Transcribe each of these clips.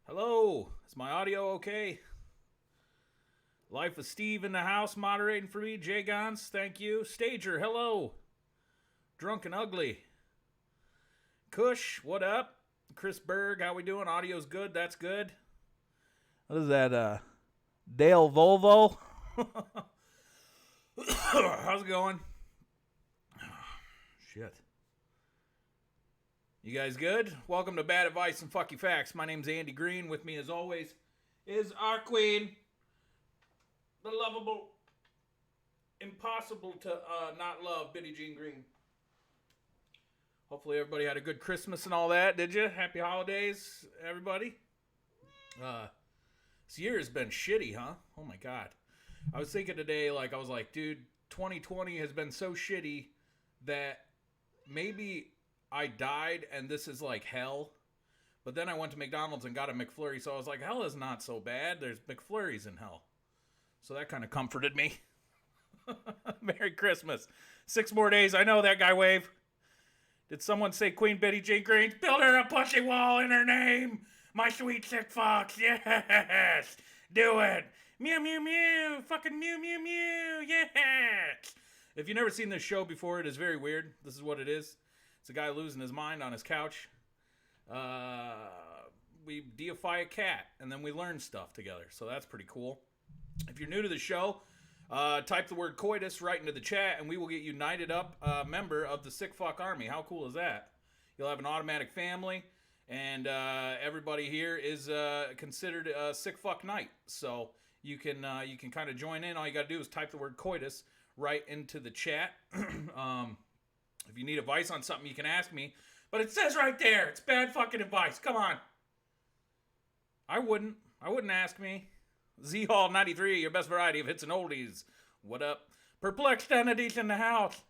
Hello, is my audio okay? Life of Steve in the house, moderating for me. Jay Gons, thank you. Stager, hello. Drunk and Ugly. Kush, what up? Chris Berg, how we doing? Audio's good, that's good. What is that, Dale Volvo? How's it going? Shit. You guys good? Welcome to Bad Advice and Fucky Facts. My name's Andy Green. With me, as always, is our queen, the lovable, impossible to not love, Bitty Jean Green. Hopefully everybody had a good Christmas and all that, did you? Happy holidays, everybody. This year has been shitty, huh? Oh my god. I was thinking today, I was like, dude, 2020 has been so shitty that maybe I died and this is like hell. But then I went to McDonald's and got a McFlurry, so I was like, hell is not so bad. There's McFlurries in hell. So that kind of comforted me. Merry Christmas. 6 more days. I know that guy wave. Did someone say Queen Betty Jean Green? Build her a pussy wall in her name. My sweet sick fox. Yes. Do it. Mew, mew, mew. Fucking mew, mew, mew. Yes. If you've never seen this show before, it is very weird. This is what it is. It's a guy losing his mind on his couch. We deify a cat, and then we learn stuff together. So that's pretty cool. If you're new to the show, type the word coitus right into the chat, and we will get you knighted up member of the Sick Fuck Army. How cool is that? You'll have an automatic family, and everybody here is considered a Sick Fuck Knight. So you can kind of join in. All you got to do is type the word coitus right into the chat. If you need advice on something, you can ask me. But it says right there, it's bad fucking advice. Come on. I wouldn't ask me. Z-Hall 93, your best variety of hits and oldies. What up? Perplexed entities in the house.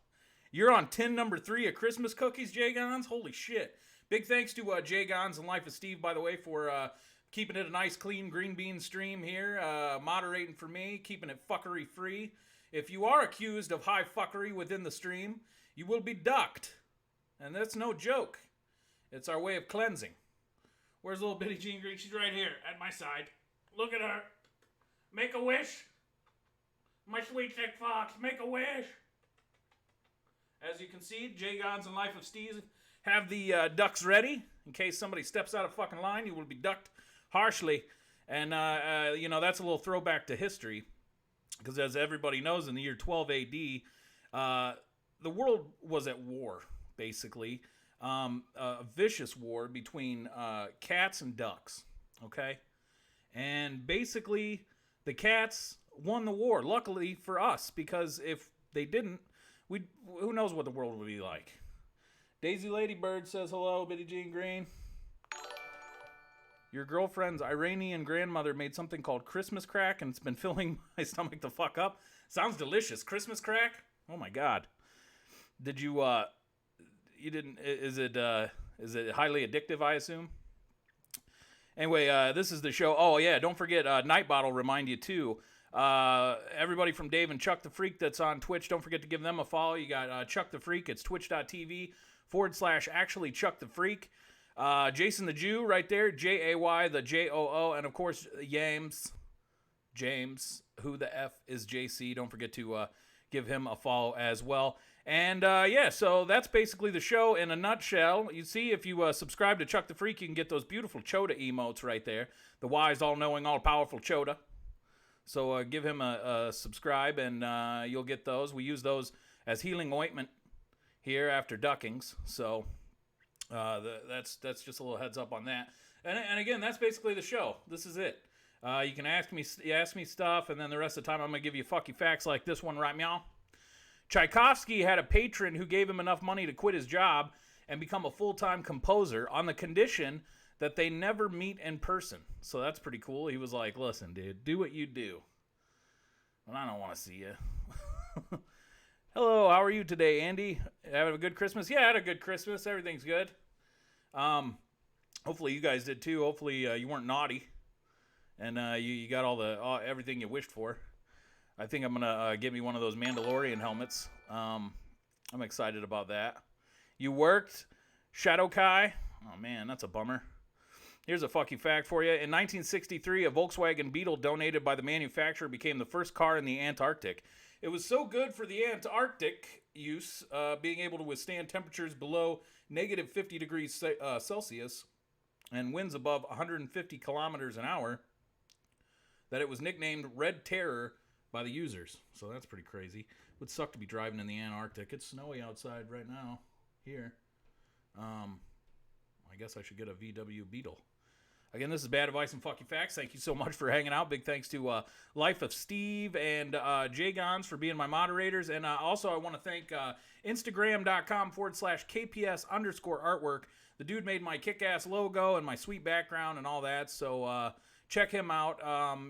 You're on tin number 3 of Christmas cookies, Jay Gons? Holy shit. Big thanks to Jay Gons and Life of Steve, by the way, for keeping it a nice, clean green bean stream here. Moderating for me, keeping it fuckery free. If you are accused of high fuckery within the stream, you will be ducked. And that's no joke. It's our way of cleansing. Where's little Bitty Jean Green? She's right here at my side. Look at her. Make a wish. My sweet sick fox, make a wish. As you can see, Jay Gons and Life of Steve have the ducks ready. In case somebody steps out of fucking line, you will be ducked harshly. And, that's a little throwback to history. Because as everybody knows, in the year 12 AD, the world was at war, basically. A vicious war between cats and ducks, okay? And basically, the cats won the war, luckily for us, because if they didn't, who knows what the world would be like. Daisy Ladybird says hello, Bitty Jean Green. Your girlfriend's Iranian grandmother made something called Christmas crack, and it's been filling my stomach the fuck up. Sounds delicious. Christmas crack? Oh my god. Did you, you didn't, is it highly addictive, I assume? Anyway, this is the show. Oh, yeah, don't forget, Nightbot will remind you, too. Everybody from Dave and Chuck the Freak that's on Twitch, don't forget to give them a follow. You got Chuck the Freak. It's twitch.tv/actually Chuck the Freak. Jason the Jew right there, Jay the Joo, and of course, James. Who the F is JC? Don't forget to give him a follow as well. And so that's basically the show in a nutshell. You see, if you subscribe to Chuck the Freak, you can get those beautiful Chota emotes right there. The wise, all-knowing, all-powerful Chota. So give him a subscribe, and you'll get those. We use those as healing ointment here after duckings. So that's just a little heads up on that. And again, that's basically the show. This is it. You can ask me stuff, and then the rest of the time I'm going to give you fucky facts like this one right meow. Tchaikovsky had a patron who gave him enough money to quit his job and become a full-time composer on the condition that they never meet in person. So that's pretty cool. He was like, listen, dude, do what you do. Well, I don't want to see you. Hello, how are you today, Andy? Have a good Christmas? Yeah, I had a good Christmas. Everything's good. Hopefully you guys did too. Hopefully you weren't naughty. And you got everything you wished for. I think I'm going to get me one of those Mandalorian helmets. I'm excited about that. You worked? Shadow Kai? Oh, man, that's a bummer. Here's a fucky fact for you. In 1963, a Volkswagen Beetle donated by the manufacturer became the first car in the Antarctic. It was so good for the Antarctic use, being able to withstand temperatures below negative 50 degrees Celsius and winds above 150 kilometers an hour, that it was nicknamed Red Terror by the users. So that's pretty crazy. It would suck to be driving in the Antarctic. It's snowy outside right now here. I guess I should get a VW Beetle. Again, this is Bad Advice and Fucky Facts. Thank you so much for hanging out. Big thanks to Life of Steve and Jay Gons for being my moderators. And also, I want to thank Instagram.com/KPS_artwork. The dude made my kick-ass logo and my sweet background and all that. So check him out.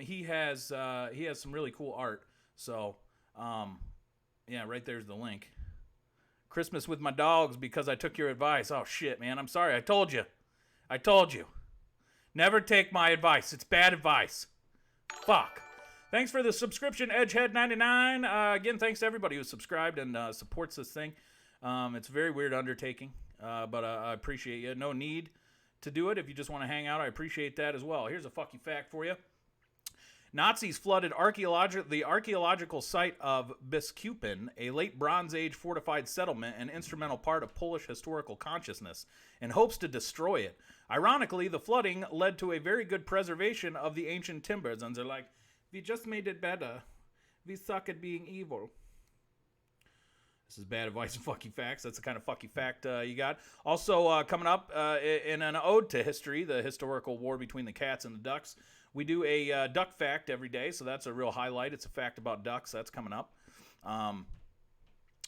He has some really cool art. So, yeah, right there's the link. Christmas with my dogs because I took your advice. Oh, shit, man. I'm sorry. I told you. Never take my advice. It's bad advice. Fuck. Thanks for the subscription, Edgehead99. Again, thanks to everybody who subscribed and supports this thing. It's a very weird undertaking, but I appreciate you. No need to do it. If you just want to hang out, I appreciate that as well. Here's a fucking fact for you. Nazis flooded the archaeological site of Biskupin, a late Bronze Age fortified settlement and instrumental part of Polish historical consciousness, in hopes to destroy it. Ironically, the flooding led to a very good preservation of the ancient timbers, and they're like, we just made it better. We suck at being evil. This is Bad Advice and Fucky Facts. That's the kind of fucky fact you got. Also, coming up in an ode to history, the historical war between the cats and the ducks, we do a duck fact every day, so that's a real highlight. It's a fact about ducks. That's coming up,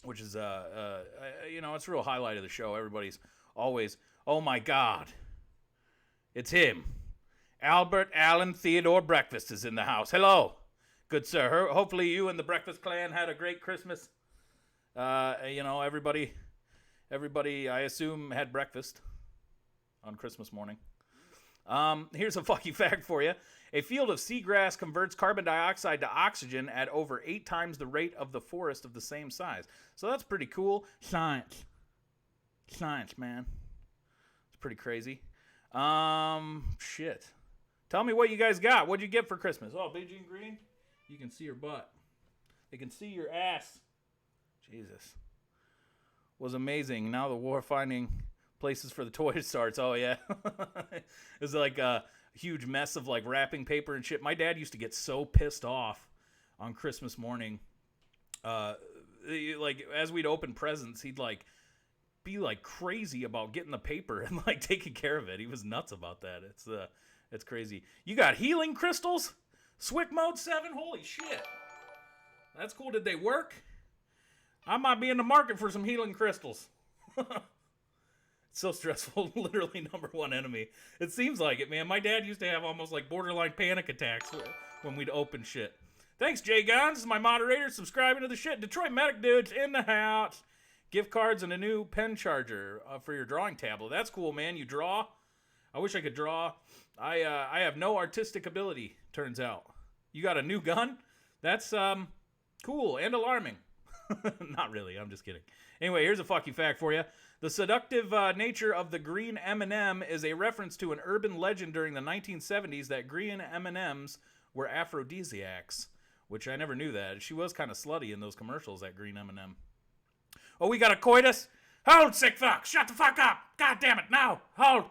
which is, it's a real highlight of the show. Everybody's always, oh, my God, it's him. Albert Allen Theodore Breakfast is in the house. Hello, good sir. Hopefully you and the Breakfast Clan had a great Christmas. Everybody, I assume, had breakfast on Christmas morning. Here's a fucky fact for you. A field of seagrass converts carbon dioxide to oxygen at over 8 times the rate of the forest of the same size. So that's pretty cool. Science, man. It's pretty crazy. Shit. Tell me what you guys got. What'd you get for Christmas? Oh, Beijing Green? You can see your butt. They can see your ass. Jesus. Was amazing. Now the war finding places for the toys starts. Oh, yeah. It was like a huge mess of like wrapping paper and shit. My dad used to get so pissed off on Christmas morning. Like as we'd open presents, he'd like be like crazy about getting the paper and like taking care of it. He was nuts about that. It's crazy. You got healing crystals? Swick Mode 7? Holy shit. That's cool. Did they work? I might be in the market for some healing crystals. It's so stressful. Literally number one enemy. It seems like it, man. My dad used to have almost like borderline panic attacks when we'd open shit. Thanks, Jay Gons, my moderator, subscribing to the shit. Detroit Medic Dudes in the house. Gift cards and a new pen charger for your drawing tablet. That's cool, man. You draw. I wish I could draw. I have no artistic ability, turns out. You got a new gun? That's cool and alarming. Not really. I'm just kidding. Anyway, here's a fucky fact for you. The seductive nature of the green M&M is a reference to an urban legend during the 1970s that green M&Ms were aphrodisiacs, which I never knew that. She was kind of slutty in those commercials, that green M&M. Oh, we got a coitus? Hold, sick fuck. Shut the fuck up. God damn it. No. Hold.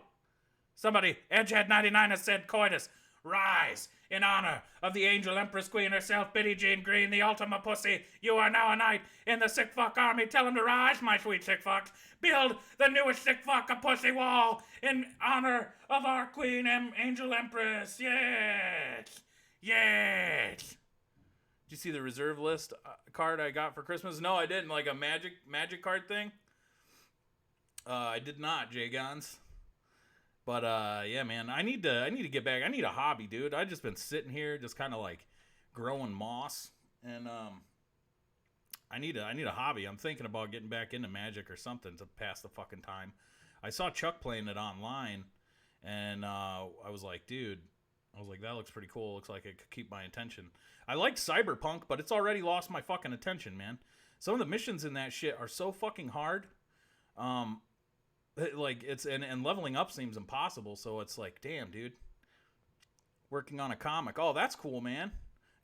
Somebody, Edgehead99 has said coitus. Rise in honor of the angel empress queen herself, Biddy Jean Green, the ultima pussy. You are now a knight in the sick fuck army. Tell him to rise, my sweet sick fucks. Build the newest sick fuck a pussy wall in honor of our queen angel empress. Yes. Yes. Did you see the reserve list card I got for Christmas? No, I didn't. Like a magic card thing. I did not, Jay Gons. But yeah, man, I need to get back. I need a hobby, dude. I just been sitting here, just kind of like growing moss, and I need a hobby. I'm thinking about getting back into Magic or something to pass the fucking time. I saw Chuck playing it online, and I was like, dude, that looks pretty cool. Looks like it could keep my attention. I liked Cyberpunk, but it's already lost my fucking attention, man. Some of the missions in that shit are so fucking hard. Like it's and leveling up seems impossible. So it's like, damn, dude, working on a comic. Oh, that's cool, man.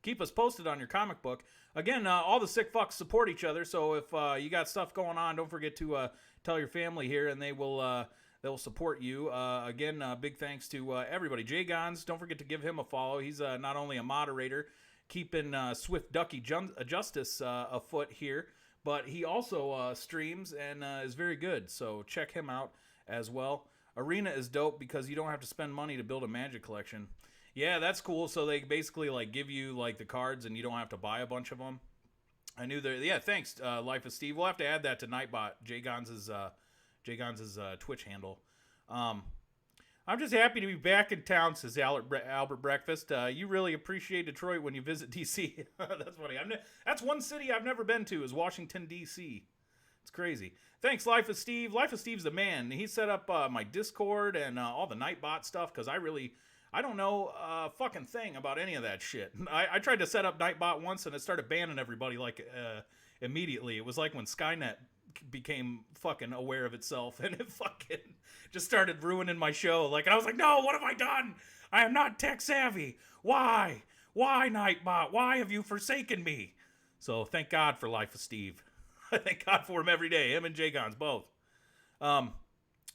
Keep us posted on your comic book. Again, all the sick fucks support each other. So if you got stuff going on, don't forget to tell your family here, and they'll support you. Again, big thanks to everybody. Jay Gons, don't forget to give him a follow. He's not only a moderator, keeping Swift Ducky Justice afoot here, but he also streams and is very good. So check him out as well. Arena is dope because you don't have to spend money to build a Magic collection. Yeah, that's cool. So they basically like give you like the cards, and you don't have to buy a bunch of them. I knew there. Yeah, thanks, Life of Steve. We'll have to add that to Nightbot, Jay Gons' Twitch handle. I'm just happy to be back in town, says Albert Breakfast. You really appreciate Detroit when you visit DC. That's funny. That's one city I've never been to is Washington DC. It's crazy. Thanks, Life of Steve. Life of Steve's the man. He set up my Discord and all the Nightbot stuff because I don't know a fucking thing about any of that shit. I tried to set up Nightbot once and it started banning everybody like immediately. It was like when Skynet became fucking aware of itself and it fucking just started ruining my show. Like I was like, no, what have I done? I am not tech savvy. Why? Why, Nightbot? Why have you forsaken me? So thank God for Life of Steve. I thank God for him every day. Him and Jay Gons both.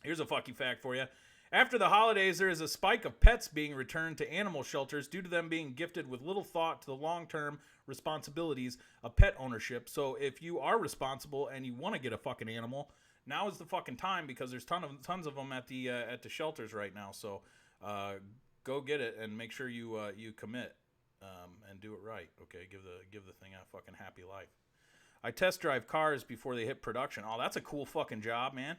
Here's a fucky fact for you. After the holidays, there is a spike of pets being returned to animal shelters due to them being gifted with little thought to the long-term responsibilities of pet ownership. So if you are responsible and you want to get a fucking animal, now is the fucking time because there's tons of them at the shelters right now. So go get it and make sure you commit and do it right. Okay, give the thing a fucking happy life. I test drive cars before they hit production. Oh, that's a cool fucking job, man.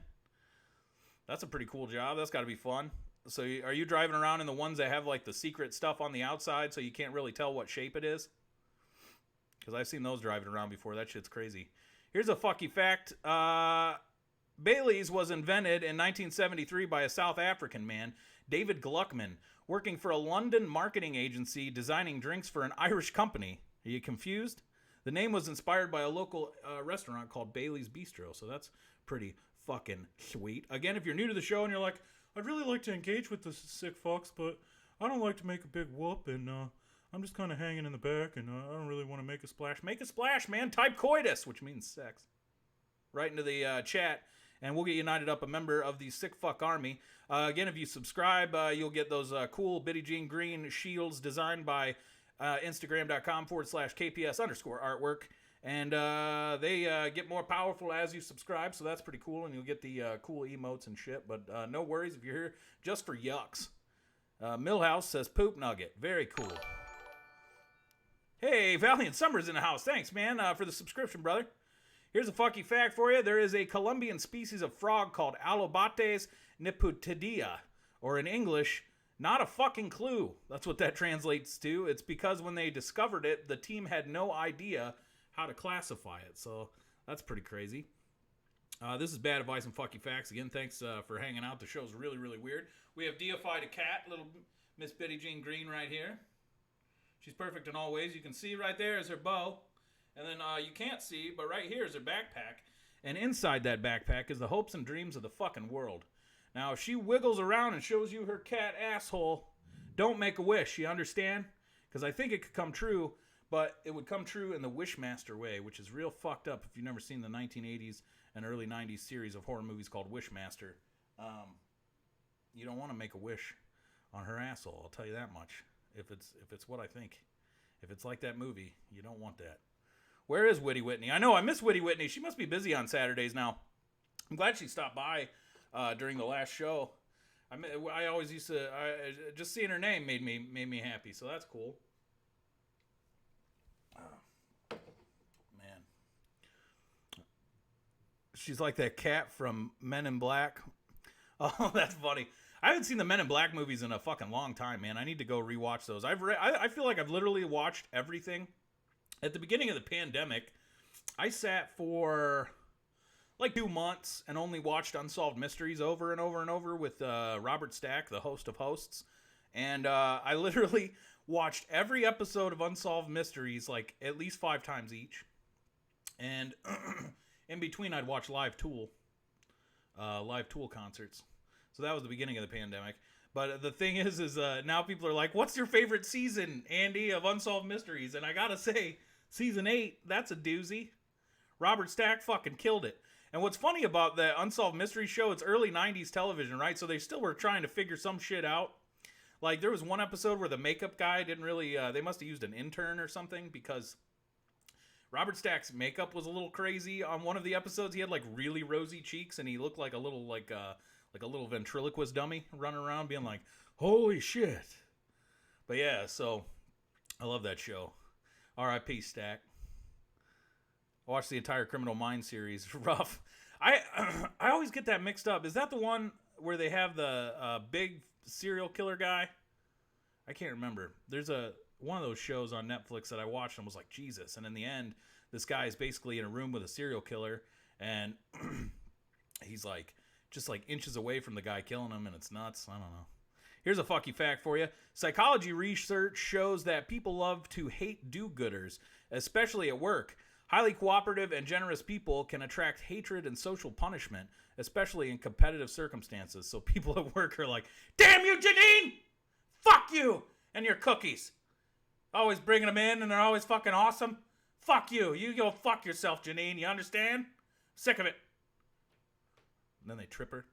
That's a pretty cool job. That's got to be fun. So are you driving around in the ones that have like the secret stuff on the outside so you can't really tell what shape it is? Because I've seen those driving around before. That shit's crazy. Here's a fucky fact. Bailey's was invented in 1973 by a South African man, David Gluckman, working for a London marketing agency designing drinks for an Irish company. Are you confused? The name was inspired by a local restaurant called Bailey's Bistro. So that's pretty fucking sweet. Again, if you're new to the show and you're like, I'd really like to engage with the sick fucks, but I don't like to make a big whoop, and I'm just kind of hanging in the back, and I don't really want to make a splash. Make a splash, man. Type coitus, which means sex, right into the chat, and we'll get united up a member of the sick fuck army. Again, if you subscribe, you'll get those cool Bitty Jean Green shields designed by Instagram.com/KPS_artwork. And they get more powerful as you subscribe, so that's pretty cool, and you'll get the cool emotes and shit. But no worries if you're here just for yucks. Millhouse says poop nugget. Very cool. Hey, Valiant Summer's in the house. Thanks, man, for the subscription, brother. Here's a fucky fact for you. There is a Colombian species of frog called Alobates niputidia, or in English, not a fucking clue. That's what that translates to. It's because when they discovered it, the team had no idea how to classify it. So that's pretty crazy. This is Bad Advice and Fucky Facts. Again, thanks for hanging out. The show's really, really weird. We have deified a cat, little Miss Bitty Jean Green right here. She's perfect in all ways. You can see right there is her bow. And then you can't see, but right here is her backpack. And inside that backpack is the hopes and dreams of the fucking world. Now, if she wiggles around and shows you her cat asshole, don't make a wish. You understand? Because I think it could come true. But it would come true in the Wishmaster way, which is real fucked up if you've never seen the 1980s and early 90s series of horror movies called Wishmaster. You don't want to make a wish on her asshole, I'll tell you that much. If it's what I think. If it's like that movie, you don't want that. Where is Witty Whitney? I know, I miss Witty Whitney. She must be busy on Saturdays now. I'm glad she stopped by during the last show. I always used to... just seeing her name made me happy, so that's cool. Man, she's like that cat from Men in Black. Oh, that's funny. I haven't seen the Men in Black movies in a fucking long time, man. I need to go rewatch those. I feel like I've literally watched everything. At the beginning of the pandemic, I sat for like 2 months and only watched Unsolved Mysteries over and over and over with Robert Stack, the host of hosts. And I literally watched every episode of Unsolved Mysteries like at least 5 times each. And in between, I'd watch Live Tool. live Tool concerts. So that was the beginning of the pandemic. But the thing is now people are like, what's your favorite season, Andy, of Unsolved Mysteries? And I gotta say, season 8, that's a doozy. Robert Stack fucking killed it. And what's funny about the Unsolved Mysteries show, it's early 90s television, right? So they still were trying to figure some shit out. Like, there was one episode where the makeup guy didn't really, they must have used an intern or something, because Robert Stack's makeup was a little crazy. On one of the episodes, he had, like, really rosy cheeks, and he looked like a little, like a little ventriloquist dummy running around being like, holy shit. But yeah, so I love that show. R.I.P. Stack. I watched the entire Criminal Minds series. Rough. I always get that mixed up. Is that the one where they have the big serial killer guy? I can't remember. There's one of those shows on Netflix that I watched and was like, Jesus. And in the end, this guy is basically in a room with a serial killer, and he's like just like inches away from the guy killing him, and it's nuts. I don't know. Here's a fucky fact for you. Psychology research shows that people love to hate do-gooders, especially at work. Highly cooperative and generous people can attract hatred and social punishment, especially in competitive circumstances. So people at work are like, damn you, Janine! Fuck you! And your cookies. Always bringing them in, and they're always fucking awesome. Fuck you. You go fuck yourself, Janine. You understand? Sick of it. And then they trip her.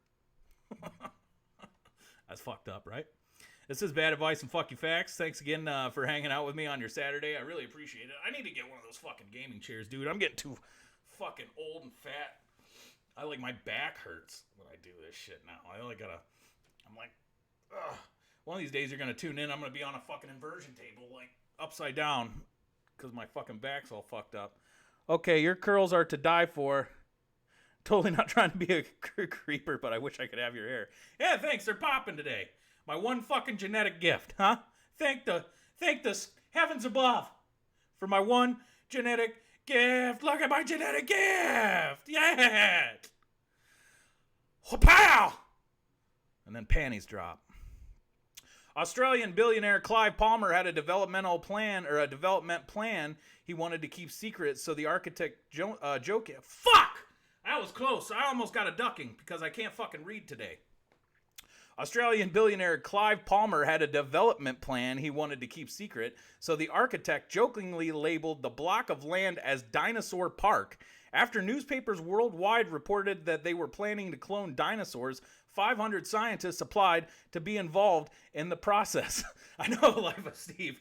That's fucked up, right? This is Bad Advice and Fucky Facts. Thanks again for hanging out with me on your Saturday. I really appreciate it. I need to get one of those fucking gaming chairs, dude. I'm getting too fucking old and fat. My back hurts when I do this shit now. I'm like, ugh. One of these days you're going to tune in. I'm going to be on a fucking inversion table, like, upside down, because my fucking back's all fucked up. Okay, your curls are to die for. Totally not trying to be a creeper, but I wish I could have your hair. Yeah, thanks. They're popping today. My one fucking genetic gift, huh? Thank the heavens above for my one genetic gift. Look at my genetic gift. Yeah. Pow! And then panties drop. Australian billionaire Clive Palmer had a development plan he wanted to keep secret, so the architect joke. Fuck! I was close. I almost got a ducking because I can't fucking read today. Australian billionaire Clive Palmer had a development plan he wanted to keep secret, so the architect jokingly labeled the block of land as Dinosaur Park. After newspapers worldwide reported that they were planning to clone dinosaurs, 500 scientists applied to be involved in the process. I know Life of Steve.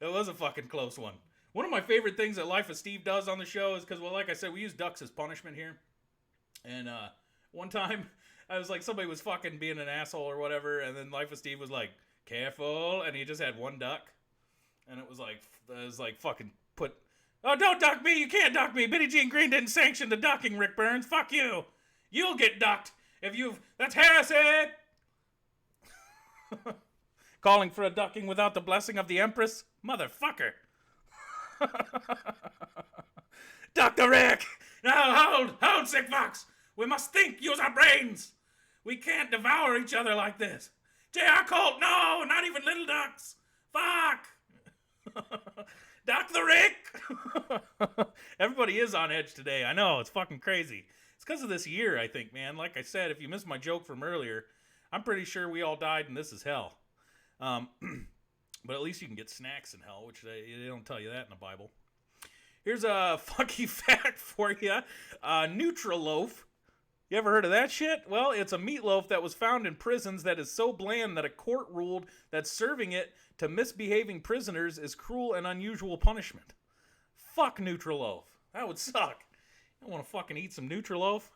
It was a fucking close one. One of my favorite things that Life of Steve does on the show is because, well, like I said, we use ducks as punishment here. And one time, I was like, somebody was fucking being an asshole or whatever, and then Life of Steve was like, careful, and he just had one duck. And it was like fucking put, oh, don't duck me, you can't duck me. Billie Jean Green didn't sanction the ducking, Rick Burns. Fuck you. You'll get ducked if that's heresy. Calling for a ducking without the blessing of the Empress? Motherfucker. Dr. Rick! No, hold, sick fox! We must think, use our brains! We can't devour each other like this. J.R. Colt, no, not even little ducks! Fuck! Dr. Rick! Everybody is on edge today. I know, it's fucking crazy. It's because of this year, I think, man. Like I said, if you missed my joke from earlier, I'm pretty sure we all died and this is hell. But at least you can get snacks in hell, which they don't tell you that in the Bible. Here's a fucky fact for you. Nutriloaf. You ever heard of that shit? Well, it's a meatloaf that was found in prisons that is so bland that a court ruled that serving it to misbehaving prisoners is cruel and unusual punishment. Fuck Nutriloaf. That would suck. You don't want to fucking eat some Nutriloaf?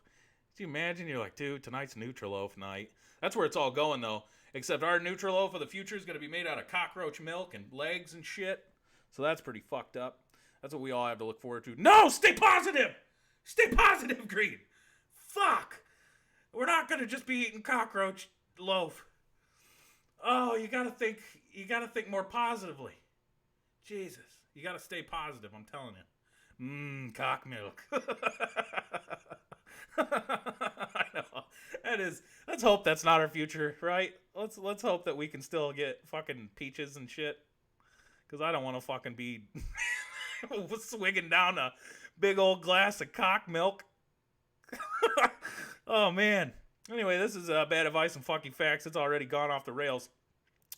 Can you imagine? You're like, dude, tonight's Nutriloaf night. That's where it's all going, though. Except our Nutriloaf of the future is going to be made out of cockroach milk and legs and shit. So that's pretty fucked up. That's what we all have to look forward to. No, stay positive! Stay positive, Green! Fuck! We're not going to just be eating cockroach loaf. Oh, you gotta think more positively. Jesus. You gotta stay positive, I'm telling you. Cock milk. I know. That is, let's hope that's not our future, right? Let's hope that we can still get fucking peaches and shit. Because I don't want to fucking be swigging down a big old glass of cock milk. Oh, man. Anyway, this is bad advice and fucking facts. It's already gone off the rails.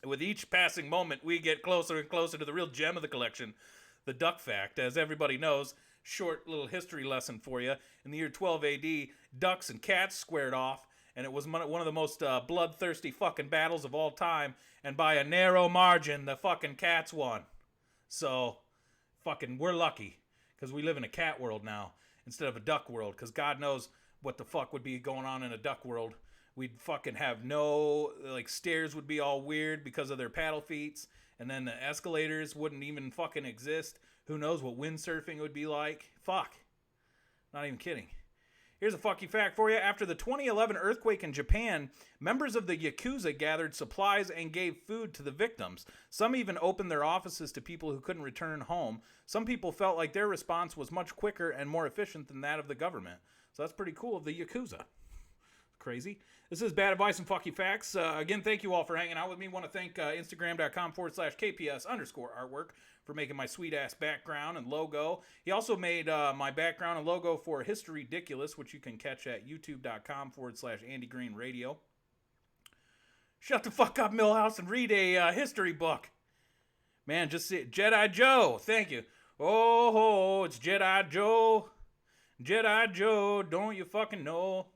With each passing moment, we get closer and closer to the real gem of the collection, the duck fact. As everybody knows, short little history lesson for you. In the year 12 AD, ducks and cats squared off, and it was one of the most bloodthirsty fucking battles of all time, and by a narrow margin, the fucking cats won. So, fucking, we're lucky, because we live in a cat world now, instead of a duck world, because God knows what the fuck would be going on in a duck world. We'd fucking have no, like, stairs would be all weird because of their paddle feet, and then the escalators wouldn't even fucking exist. Who knows what windsurfing would be like? Fuck. Not even kidding. Here's a fucky fact for you. After the 2011 earthquake in Japan, members of the Yakuza gathered supplies and gave food to the victims. Some even opened their offices to people who couldn't return home. Some people felt like their response was much quicker and more efficient than that of the government. So that's pretty cool of the Yakuza. Crazy. This is Bad Advice and Fucky Facts. Again, thank you all for hanging out with me. Want to thank Instagram.com/KPS_artwork for making my sweet ass background and logo. He also made my background and logo for History Ridiculous, which you can catch at youtube.com/Andy Green Radio. Shut the fuck up, Millhouse, and read a history book. Man, just see it. Jedi Joe. Thank you. Oh, it's Jedi Joe. Jedi Joe, don't you fucking know?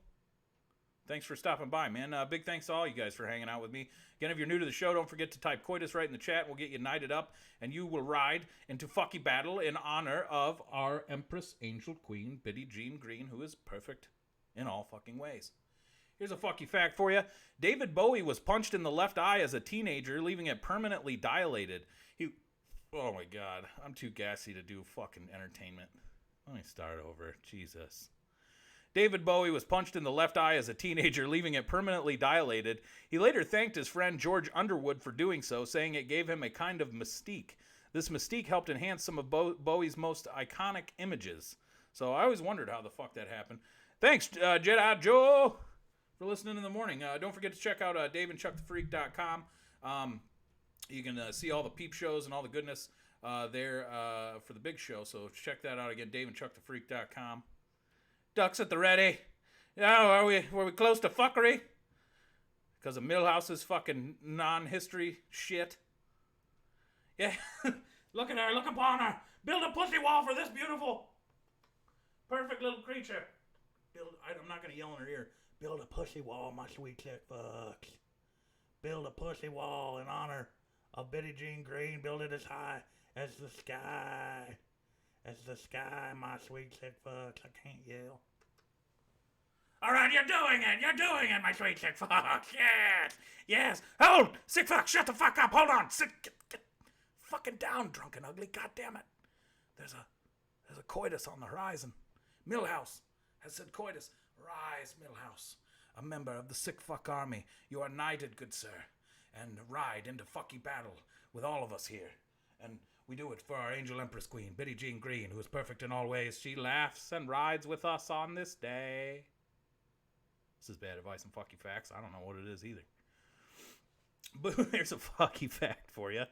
Thanks for stopping by, man. Big thanks to all you guys for hanging out with me. Again, if you're new to the show, don't forget to type coitus right in the chat. We'll get you knighted up, and you will ride into Fucky battle in honor of our Empress Angel Queen, Biddy Jean Green, who is perfect in all fucking ways. Here's a fucky fact for you. David Bowie was punched in the left eye as a teenager, leaving it permanently dilated. Oh my God, I'm too gassy to do fucking entertainment. Let me start over. Jesus. David Bowie was punched in the left eye as a teenager, leaving it permanently dilated. He later thanked his friend George Underwood for doing so, saying it gave him a kind of mystique. This mystique helped enhance some of Bowie's most iconic images. So I always wondered how the fuck that happened. Thanks, Jedi Joe, for listening in the morning. Don't forget to check out DaveandChuckTheFreak.com. You can see all the peep shows and all the goodness there for the big show. So check that out again, DaveandChuckTheFreak.com. Ducks at the ready. Yeah, were we close to fuckery? Because of Millhouse's fucking non-history shit. Yeah, look at her, look upon her. Build a pussy wall for this beautiful, perfect little creature. I'm not going to yell in her ear. Build a pussy wall, my sweet chick fucks. Build a pussy wall in honor of Biddy Jean Green. Build it as high as the sky. As the sky, my sweet sick fucks. I can't yell. All right, you're doing it, my sweet sick fucks. Yes. Hold, sick fuck, shut the fuck up. Hold on, get fucking down, drunk and ugly. God damn it. There's a coitus on the horizon. Millhouse has said coitus. Rise, Millhouse, a member of the sick fuck army. You are knighted, good sir, and ride into fucky battle with all of us here. And we do it for our Angel Empress Queen, Biddy Jean Green, who is perfect in all ways. She laughs and rides with us on this day. This is Bad Advice and Fucky Facts. I don't know what it is either. But there's a fucky fact for you.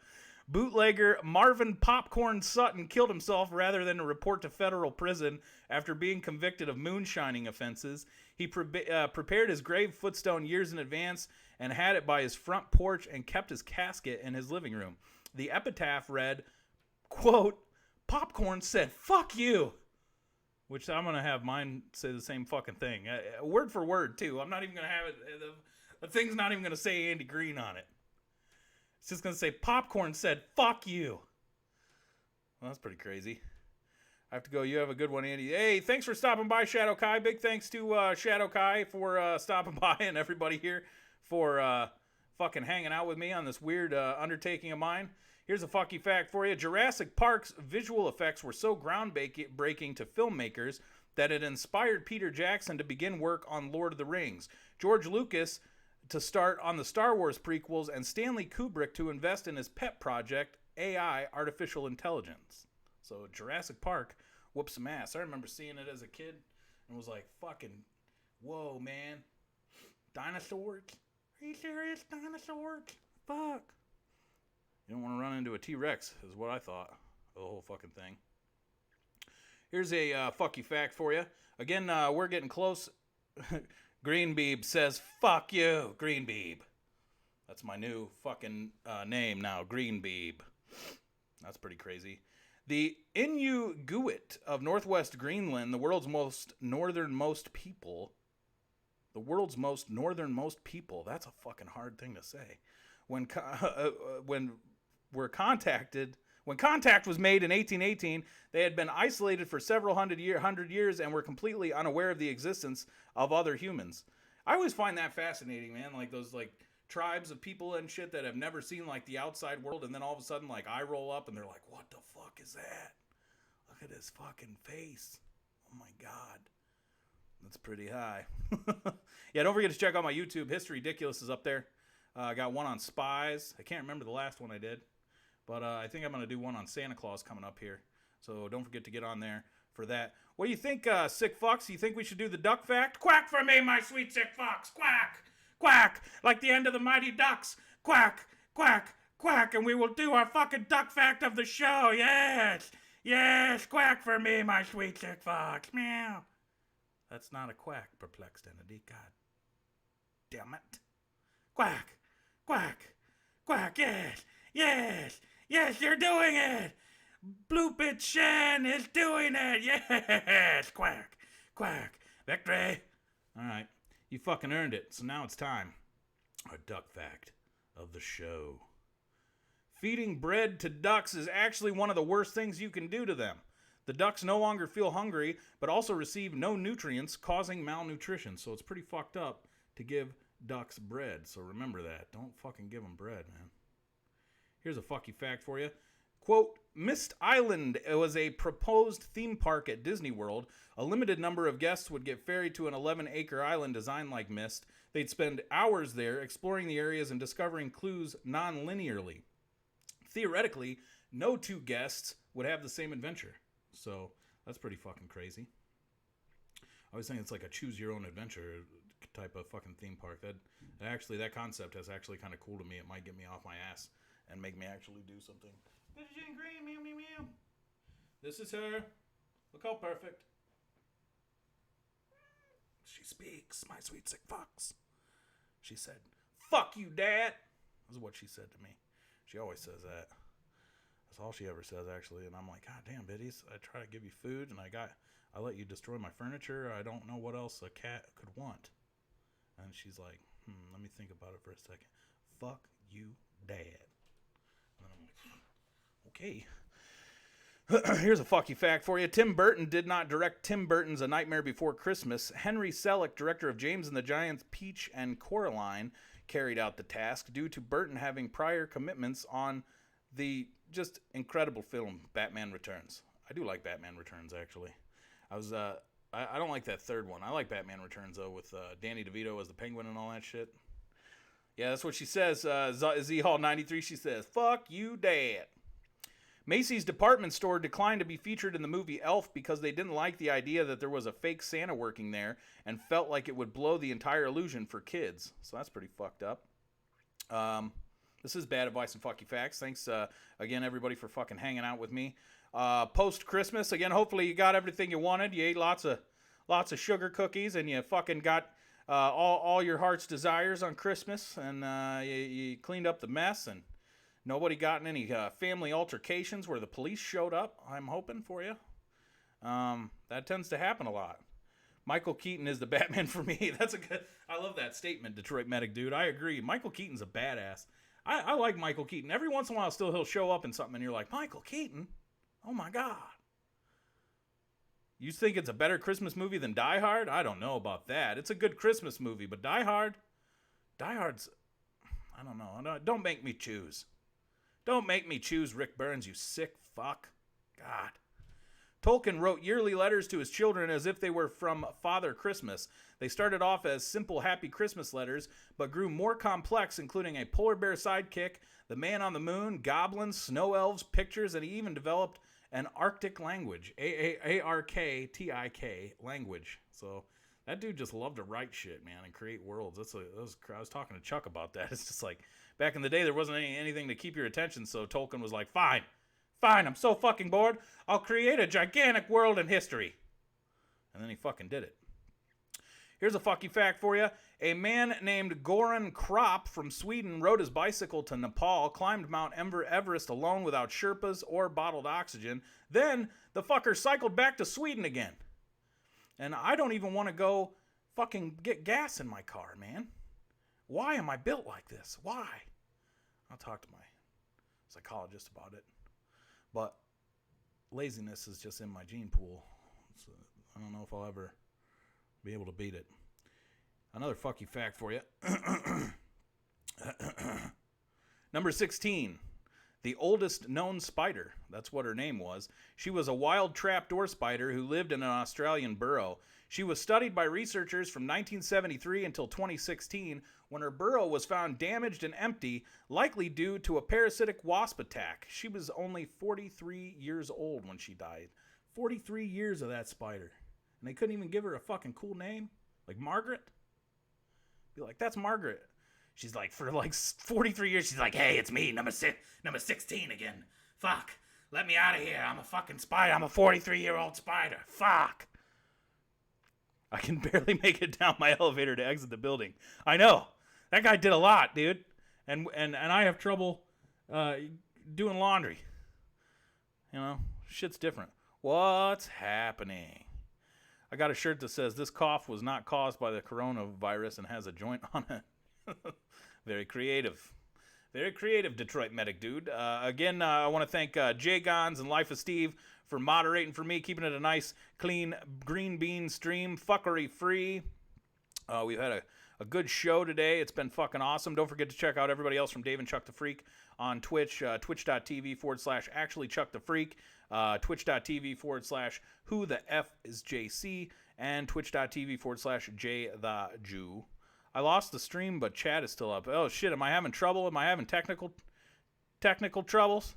Bootlegger Marvin Popcorn Sutton killed himself rather than to report to federal prison after being convicted of moonshining offenses. He prepared his grave footstone years in advance and had it by his front porch and kept his casket in his living room. The epitaph read, quote, Popcorn said, fuck you. Which I'm going to have mine say the same fucking thing. Word for word, too. I'm not even going to have it. The thing's not even going to say Andy Green on it. It's just going to say, Popcorn said, fuck you. Well, that's pretty crazy. I have to go. You have a good one, Andy. Hey, thanks for stopping by, Shadow Kai. Big thanks to Shadow Kai for stopping by and everybody here for fucking hanging out with me on this weird undertaking of mine. Here's a fucky fact for you. Jurassic Park's visual effects were so groundbreaking to filmmakers that it inspired Peter Jackson to begin work on Lord of the Rings, George Lucas to start on the Star Wars prequels, and Stanley Kubrick to invest in his pet project, AI, artificial intelligence. So Jurassic Park whooped some ass. I remember seeing it as a kid and was like, fucking, whoa, man. Dinosaurs? Are you serious? Dinosaurs? Fuck. You don't want to run into a T-Rex, is what I thought. The whole fucking thing. Here's a fucky fact for you. Again, we're getting close. Greenbeeb says, fuck you, Greenbeeb. That's my new fucking name now, Greenbeeb. That's pretty crazy. The Inuit of northwest Greenland, the world's most northernmost people. The world's most northernmost people. That's a fucking hard thing to say. When contact was made in 1818, they had been isolated for several hundred years and were completely unaware of the existence of other humans. I always find that fascinating, man. Like those tribes of people and shit that have never seen like the outside world, and then all of a sudden like I roll up and they're like, what the fuck is that? Look at his fucking face. Oh my god. That's pretty high. Yeah, don't forget to check out my YouTube. History Ridiculous is up there. I got one on spies. I can't remember the last one I did, but I think I'm going to do one on Santa Claus coming up here. So don't forget to get on there for that. What do you think, sick fucks? You think we should do the duck fact? Quack for me, my sweet sick fucks. Quack! Quack! Like the end of the Mighty Ducks. Quack! Quack! Quack! And we will do our fucking duck fact of the show. Yes! Yes! Quack for me, my sweet sick fox. Meow. That's not a quack, perplexed entity. God damn it. Quack! Quack! Quack! Yes! Yes! Yes, you're doing it! Blue Bitch Shan is doing it! Yes! Quack! Quack! Victory! Alright. You fucking earned it. So now it's time. Our duck fact of the show. Feeding bread to ducks is actually one of the worst things you can do to them. The ducks no longer feel hungry, but also receive no nutrients, causing malnutrition. So it's pretty fucked up to give ducks bread. So remember that. Don't fucking give them bread, man. Here's a fucky fact for you. Quote, Mist Island was a proposed theme park at Disney World. A limited number of guests would get ferried to an 11-acre island designed like Mist. They'd spend hours there exploring the areas and discovering clues non-linearly. Theoretically, no two guests would have the same adventure. So that's pretty fucking crazy. I always think it's like a choose-your-own-adventure type of fucking theme park. That concept is actually kind of cool to me. It might get me off my ass and make me actually do something. Green, meow, meow, meow. This is her. Look how perfect. She speaks, my sweet sick fox. She said, fuck you, Dad. This is what she said to me. She always says that. That's all she ever says, actually. And I'm like, God damn, biddies. I try to give you food, and I let you destroy my furniture. I don't know what else a cat could want. And she's like, let me think about it for a second. Fuck you, Dad. And I'm like, okay. Here's a fucky fact for you. Tim Burton did not direct Tim Burton's A Nightmare Before Christmas. Henry Selick, director of James and the Giant Peach and Coraline, carried out the task due to Burton having prior commitments on the just incredible film Batman Returns. I do like Batman Returns, actually. I don't like that third one. I like Batman Returns, though, with Danny DeVito as the Penguin and all that shit. Yeah, that's what she says. Z-Hall 93, she says, fuck you, Dad. Macy's department store declined to be featured in the movie Elf because they didn't like the idea that there was a fake Santa working there and felt like it would blow the entire illusion for kids. So that's pretty fucked up. This is Bad Advice and Fucky Facts. Thanks, again, everybody, for fucking hanging out with me. Post-Christmas, again, hopefully you got everything you wanted. You ate lots of sugar cookies, and you fucking got all your heart's desires on Christmas, and you cleaned up the mess, and nobody got in any family altercations where the police showed up. I'm hoping for you. That tends to happen a lot. Michael Keaton is the Batman for me. I love that statement, Detroit Medic Dude. I agree. Michael Keaton's a badass. I like Michael Keaton. Every once in a while, still he'll show up in something, and you're like, Michael Keaton? Oh my God. You think it's a better Christmas movie than Die Hard? I don't know about that. It's a good Christmas movie, but Die Hard's, I don't know. Don't make me choose. Don't make me choose Rick Burns, you sick fuck. God. Tolkien wrote yearly letters to his children as if they were from Father Christmas. They started off as simple happy Christmas letters, but grew more complex, including a polar bear sidekick, the man on the moon, goblins, snow elves, pictures, and he even developed an Arctic language, Arctik language. So that dude just loved to write shit, man, and create worlds. I was talking to Chuck about that. It's just like, back in the day, there wasn't anything to keep your attention, so Tolkien was like, fine, I'm so fucking bored, I'll create a gigantic world in history. And then he fucking did it. Here's a fucky fact for you. A man named Goran Kropp from Sweden rode his bicycle to Nepal, climbed Mount Everest alone without Sherpas or bottled oxygen. Then the fucker cycled back to Sweden again. And I don't even want to go fucking get gas in my car, man. Why am I built like this? Why? I'll talk to my psychologist about it. But laziness is just in my gene pool. So I don't know if I'll ever be able to beat it. Another fucky fact for you. Number 16. The oldest known spider. That's what her name was. She was a wild trapdoor spider who lived in an Australian burrow. She was studied by researchers from 1973 until 2016 when her burrow was found damaged and empty, likely due to a parasitic wasp attack. She was only 43 years old when she died. 43 years of that spider. And they couldn't even give her a fucking cool name? Like Margaret? Be like, that's Margaret. She's like, for like 43 years, she's like, hey, it's me, number 16 again. Fuck. Let me out of here. I'm a fucking spider. I'm a 43-year-old spider. Fuck. I can barely make it down my elevator to exit the building. I know. That guy did a lot, dude. And I have trouble doing laundry. You know, shit's different. What's happening? I got a shirt that says, this cough was not caused by the coronavirus and has a joint on it. Very creative. Very creative, Detroit medic dude. Again, I want to thank Jay Gons and Life of Steve for moderating for me, keeping it a nice, clean, green bean stream, fuckery free. We've had a good show today. It's been fucking awesome. Don't forget to check out everybody else from Dave and Chuck the Freak on Twitch, twitch.tv/actually Chuck the Freak, twitch.tv/who the F is JC, and twitch.tv/J the Jew. I lost the stream, but chat is still up. Oh, shit, am I having trouble? Am I having technical troubles?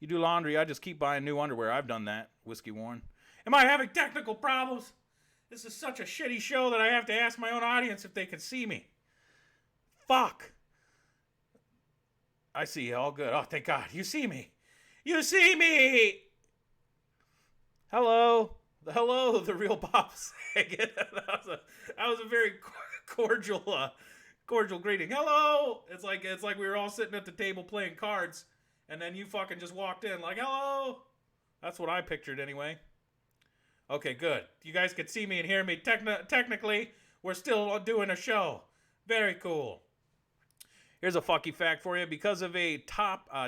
You do laundry, I just keep buying new underwear. I've done that, Whiskey Warren. Am I having technical problems? This is such a shitty show that I have to ask my own audience if they can see me. Fuck. I see you, all good. Oh, thank God. You see me. You see me! Hello. Hello, the real Bob Saget. that was a very cordial greeting. Hello. It's like we were all sitting at the table playing cards, and then you fucking just walked in like, hello. That's what I pictured anyway. Okay, good. You guys can see me and hear me. Technically, we're still doing a show. Very cool. Here's a fucky fact for you. Because of a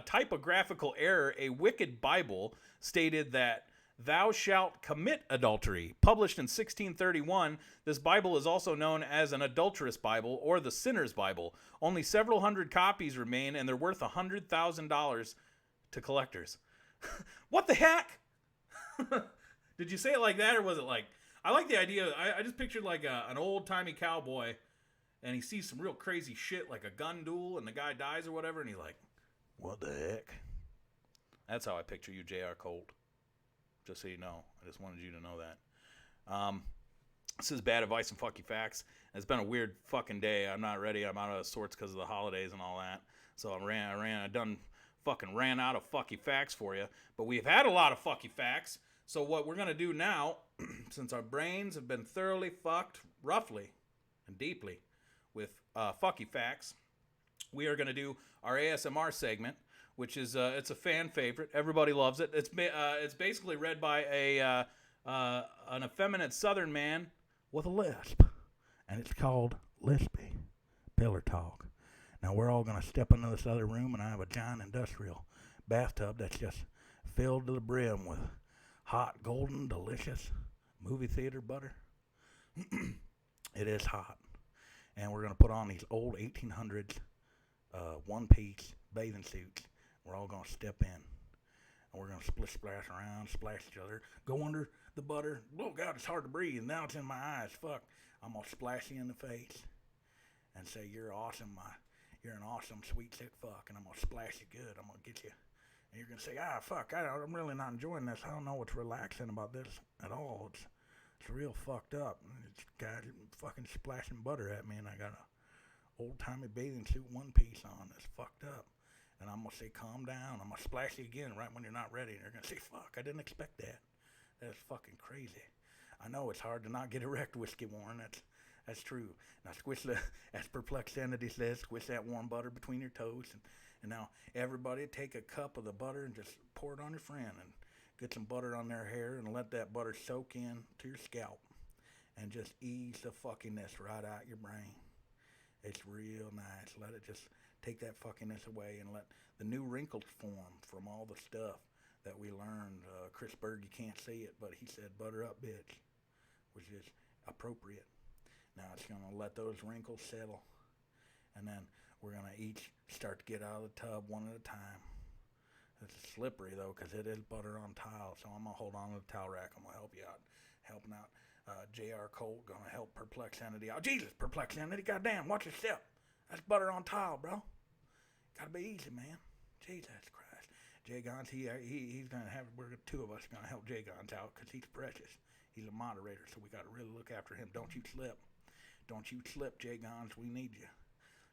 typographical error, a wicked Bible stated that thou shalt commit adultery. Published in 1631, this Bible is also known as an adulterous Bible or the sinner's Bible. Only several hundred copies remain, and they're worth $100,000 to collectors. What the heck? Did you say it like that, or was it like... I like the idea. I just pictured like an old-timey cowboy, and he sees some real crazy shit, like a gun duel, and the guy dies or whatever, and he's like, what the heck? That's how I picture you, J.R. Colt. Just so you know. I just wanted you to know that. This is bad advice and fucky facts. It's been a weird fucking day. I'm not ready. I'm out of sorts because of the holidays and all that. So I ran out of fucky facts for you. But we've had a lot of fucky facts. So what we're going to do now, since our brains have been thoroughly fucked, roughly and deeply, with fucky facts, we are going to do our ASMR segment, which is it's a fan favorite. Everybody loves it. It's basically read by an effeminate Southern man with a lisp, and it's called Lispy Pillar Talk. Now we're all gonna step into this other room, and I have a giant industrial bathtub that's just filled to the brim with hot, golden, delicious movie theater butter. It is hot, and we're gonna put on these old 1800s one-piece bathing suits. We're all going to step in, and we're going to splash around, splash each other, go under the butter. Oh, God, it's hard to breathe. Now it's in my eyes. Fuck. I'm going to splash you in the face and say, you're awesome. You're an awesome, sweet, sick fuck, and I'm going to splash you good. I'm going to get you. And you're going to say, fuck, I'm really not enjoying this. I don't know what's relaxing about this at all. It's real fucked up. It's got fucking splashing butter at me, and I got a old-timey bathing suit one-piece on that's fucked up. And I'm going to say, calm down. I'm going to splash you again right when you're not ready. And you're going to say, fuck, I didn't expect that. That's fucking crazy. I know it's hard to not get erect, Whiskey Warren. That's true. Now squish the, as Perplexity says, squish that warm butter between your toes. And now everybody take a cup of the butter and just pour it on your friend and get some butter on their hair and let that butter soak in to your scalp and just ease the fuckiness right out your brain. It's real nice. Let it just take that fuckiness away and let the new wrinkles form from all the stuff that we learned. Chris Berg, you can't see it, but he said butter up, bitch, which is appropriate. Now it's going to let those wrinkles settle. And then we're going to each start to get out of the tub one at a time. It's slippery, though, because it is butter on tile. So I'm going to hold on to the towel rack. I'm going to help you out. Helping out. J.R. Cole going to help Perplexity out. Jesus, Perplexity, goddamn, watch your step. That's butter on tile, bro. Got to be easy, man. Jesus Christ. Jay Gons, he's going to have, we're two of us going to help Jay Gons out because he's precious. He's a moderator, so we got to really look after him. Don't you slip. Don't you slip, Jay Gons. We need you.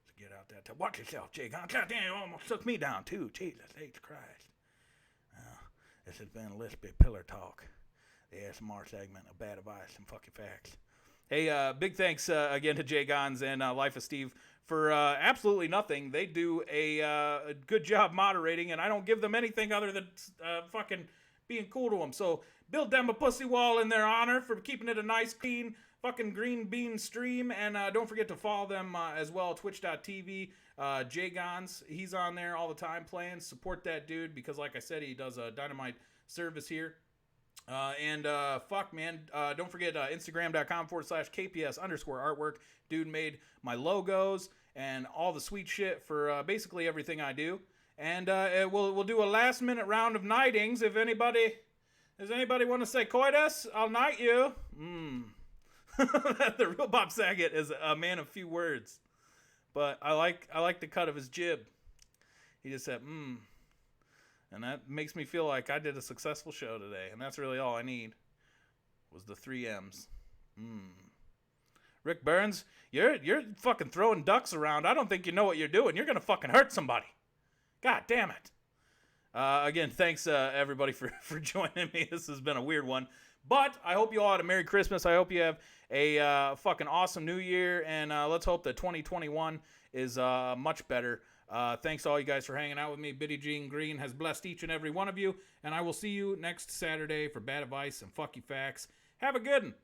So get out that tub. Watch yourself, Jay Gons. God damn, you almost took me down, too. Jesus H. Christ. This has been Lispy Pillar Talk, the ASMR segment of Bad Advice and Fucky Facts. Hey, big thanks again to Jay Gons and Life of Steve for absolutely nothing. They do a good job moderating, and I don't give them anything other than fucking being cool to them. So build them a pussy wall in their honor for keeping it a nice, clean, fucking green bean stream. And don't forget to follow them as well, twitch.tv. Jay Gons, he's on there all the time playing. Support that dude because, like I said, he does a dynamite service here. Fuck, man, don't forget Instagram.com/KPS_artwork. Dude made my logos and all the sweet shit for basically everything I do. And we'll do a last minute round of nightings. If anybody want to say coitus, I'll knight you. The real Bob Saget is a man of few words, but I like the cut of his jib. He just said and that makes me feel like I did a successful show today, and that's really all I need was the 3 M's. Rick Burns, you're fucking throwing ducks around. I don't think you know what you're doing. You're gonna fucking hurt somebody. God damn it. Again, thanks everybody for joining me. This has been a weird one. But I hope you all had a Merry Christmas. I hope you have a fucking awesome New Year. And let's hope that 2021 is much better. Thanks to all you guys for hanging out with me. Biddy Jean Green has blessed each and every one of you. And I will see you next Saturday for Bad Advice and Fucky Facts. Have a good one.